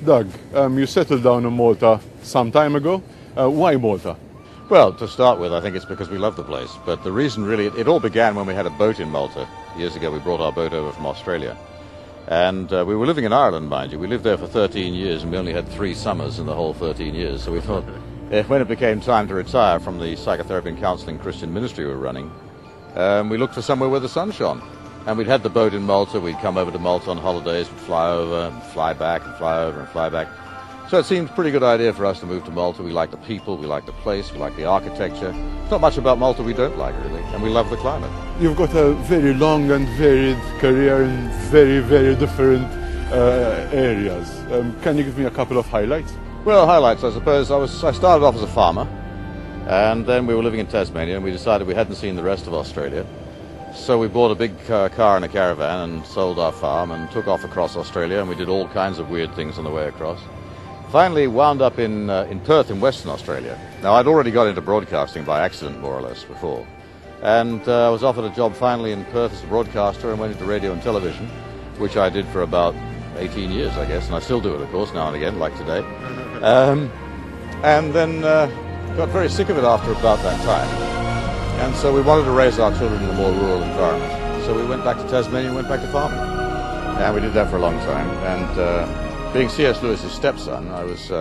Doug, you settled down in Malta some time ago. Why Malta? Well, to start with, I think it's because we love the place. But the reason really, it all began when we had a boat in Malta. Years ago, we brought our boat over from Australia. And we were living in Ireland, mind you. We lived there for 13 years, and we only had 3 summers in the whole 13 years. So we thought, when it became time to retire from the psychotherapy and counseling Christian ministry we were running, we looked for somewhere where the sun shone. And we'd had the boat in Malta. We'd come over to Malta on holidays, we'd fly over, and fly back, and fly over, and fly back. So it seemed a pretty good idea for us to move to Malta. We like the people, we like the place, we like the architecture. There's not much about Malta we don't like, really, and we love the climate. You've got a very long and varied career in very, very different areas. Can you give me a couple of highlights? Well, highlights, I suppose. I started off as a farmer, and then we were living in Tasmania, and we decided we hadn't seen the rest of Australia. So we bought a big car and a caravan and sold our farm and took off across Australia, and we did all kinds of weird things on the way across. Finally wound up in Perth in Western Australia. Now, I'd already got into broadcasting by accident, more or less, before. And I was offered a job finally in Perth as a broadcaster and went into radio and television, which I did for about 18 years, I guess, and I still do it, of course, now and again, like today. And then got very sick of it after about that time. And so we wanted to raise our children in a more rural environment. So we went back to Tasmania and went back to farming. And we did that for a long time. And being C.S. Lewis's stepson, I was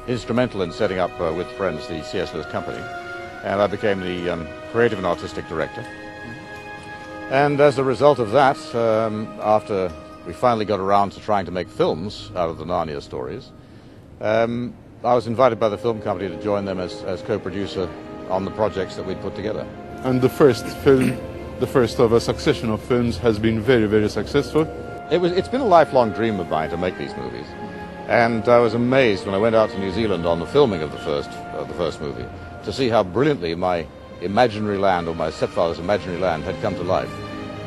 instrumental in setting up with friends the C.S. Lewis Company, and I became the creative and artistic director. And as a result of that, after we finally got around to trying to make films out of the Narnia stories, I was invited by the film company to join them as co-producer on the projects that we'd put together. And the first film, the first of a succession of films, has been very, very successful. It's been a lifelong dream of mine to make these movies, and I was amazed when I went out to New Zealand on the filming of the first movie to see how brilliantly my imaginary land, or my stepfather's imaginary land, had come to life.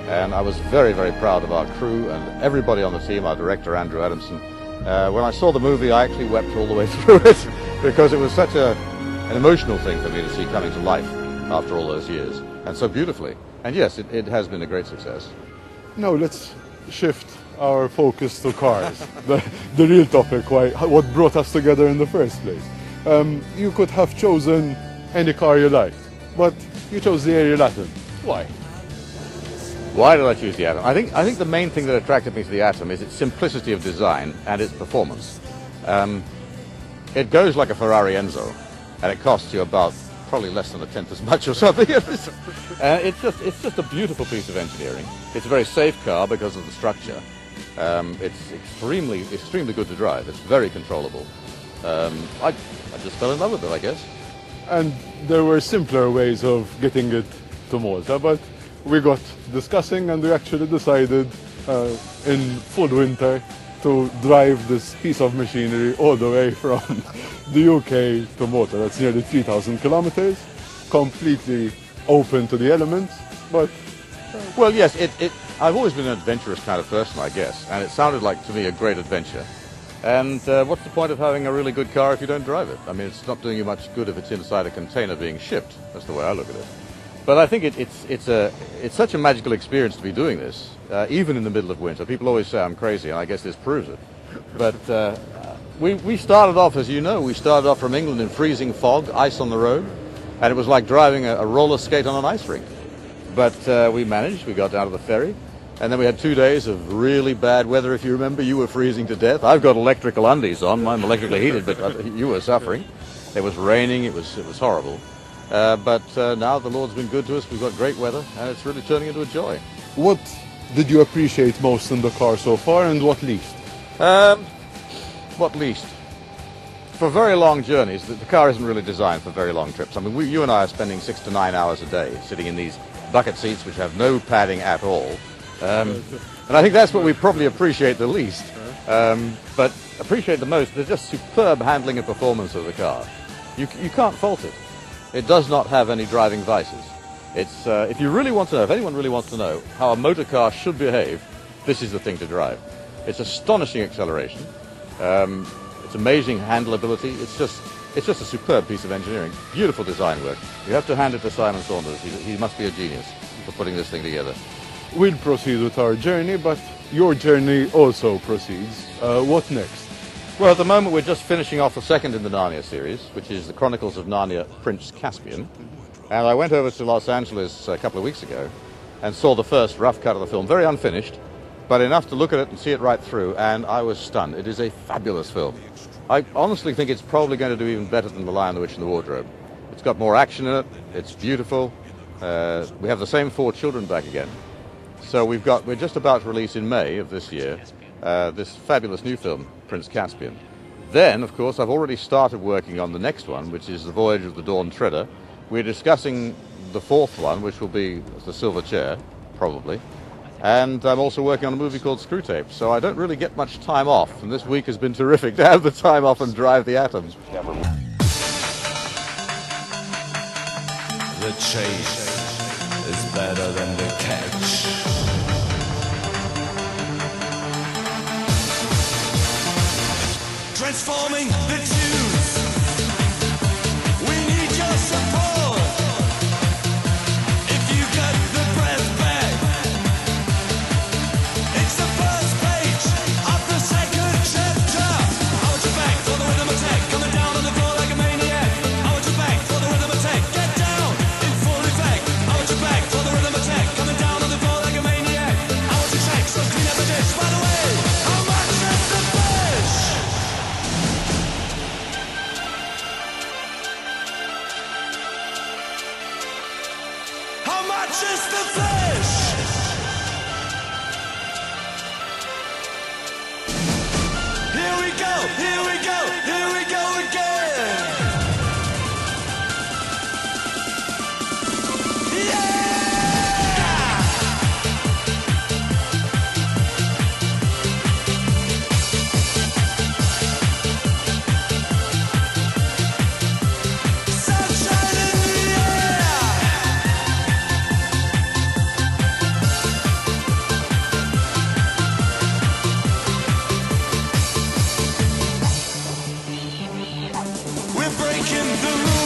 And I was very, very proud of our crew and everybody on the team, our director Andrew Adamson. When I saw the movie, I actually wept all the way through it because it was such an emotional thing for me to see coming to life after all those years, and so beautifully. And yes, it has been a great success. Now let's shift our focus to cars, the real topic, what brought us together in the first place. You could have chosen any car you liked, but you chose the Ariel Atom. Why? Why did I choose the Atom? I think the main thing that attracted me to the Atom is its simplicity of design and its performance. It goes like a Ferrari Enzo, and it costs you about probably less than a tenth as much or something. It's just a beautiful piece of engineering. It's a very safe car because of the structure. It's extremely good to drive. It's very controllable. I just fell in love with it, I guess. And there were simpler ways of getting it to Malta, but we got discussing and we actually decided in full winter to drive this piece of machinery all the way from the UK to Malta. That's nearly 3,000 kilometers, completely open to the elements, but... Well, yes, I've always been an adventurous kind of person, I guess, and it sounded like to me a great adventure. And what's the point of having a really good car if you don't drive it? I mean, it's not doing you much good if it's inside a container being shipped. That's the way I look at it. But I think it's such a magical experience to be doing this, even in the middle of winter. People always say I'm crazy, and I guess this proves it. But we started off, as you know, we started off from England in freezing fog, ice on the road, and it was like driving a roller skate on an ice rink. But we managed, we got down to the ferry, and then we had 2 days of really bad weather. If you remember, you were freezing to death. I've got electrical undies on, I'm electrically heated, but you were suffering. It was raining, it was horrible. But now the Lord's been good to us, we've got great weather, and it's really turning into a joy. What did you appreciate most in the car so far, and what least? What least? For very long journeys, the car isn't really designed for very long trips. I mean, you and I are spending 6 to 9 hours a day sitting in these bucket seats which have no padding at all. And I think that's what we probably appreciate the least. But appreciate the most, the just superb handling and performance of the car. You can't fault it. It does not have any driving vices. It's if you really want to know, if anyone really wants to know how a motor car should behave, this is the thing to drive. It's astonishing acceleration. It's amazing handleability. It's just a superb piece of engineering. Beautiful design work. You have to hand it to Simon Saunders. He must be a genius for putting this thing together. We'll proceed with our journey, but your journey also proceeds. What next? Well, at the moment we're just finishing off the second in the Narnia series, which is the Chronicles of Narnia, Prince Caspian. And I went over to Los Angeles a couple of weeks ago and saw the first rough cut of the film, very unfinished, but enough to look at it and see it right through, and I was stunned. It is a fabulous film. I honestly think it's probably going to do even better than The Lion, the Witch and the Wardrobe. It's got more action in it, it's beautiful, we have the same 4 children back again. So we're just about to release in May of this year this fabulous new film, Prince Caspian. Then, of course, I've already started working on the next one, which is The Voyage of the Dawn Treader. We're discussing the 4th one, which will be The Silver Chair, probably. And I'm also working on a movie called Screwtape, so I don't really get much time off, and this week has been terrific to have the time off and drive the Atom. The chase is better than the catch. Transforming the tunes. We need your support. If you got the breath back, it's the first page of the second chapter. I want you back for the rhythm attack, coming down on the floor like a maniac. I want you back for the rhythm attack, get down in full effect. I want you back for the rhythm attack, coming down on the floor like a maniac. I want you check, so clean up the dish. By the way, how much is the fish? How much is the fish? Here we go, here we go, here we go again. Yeah! Sunshine in the air. We're breaking the rules.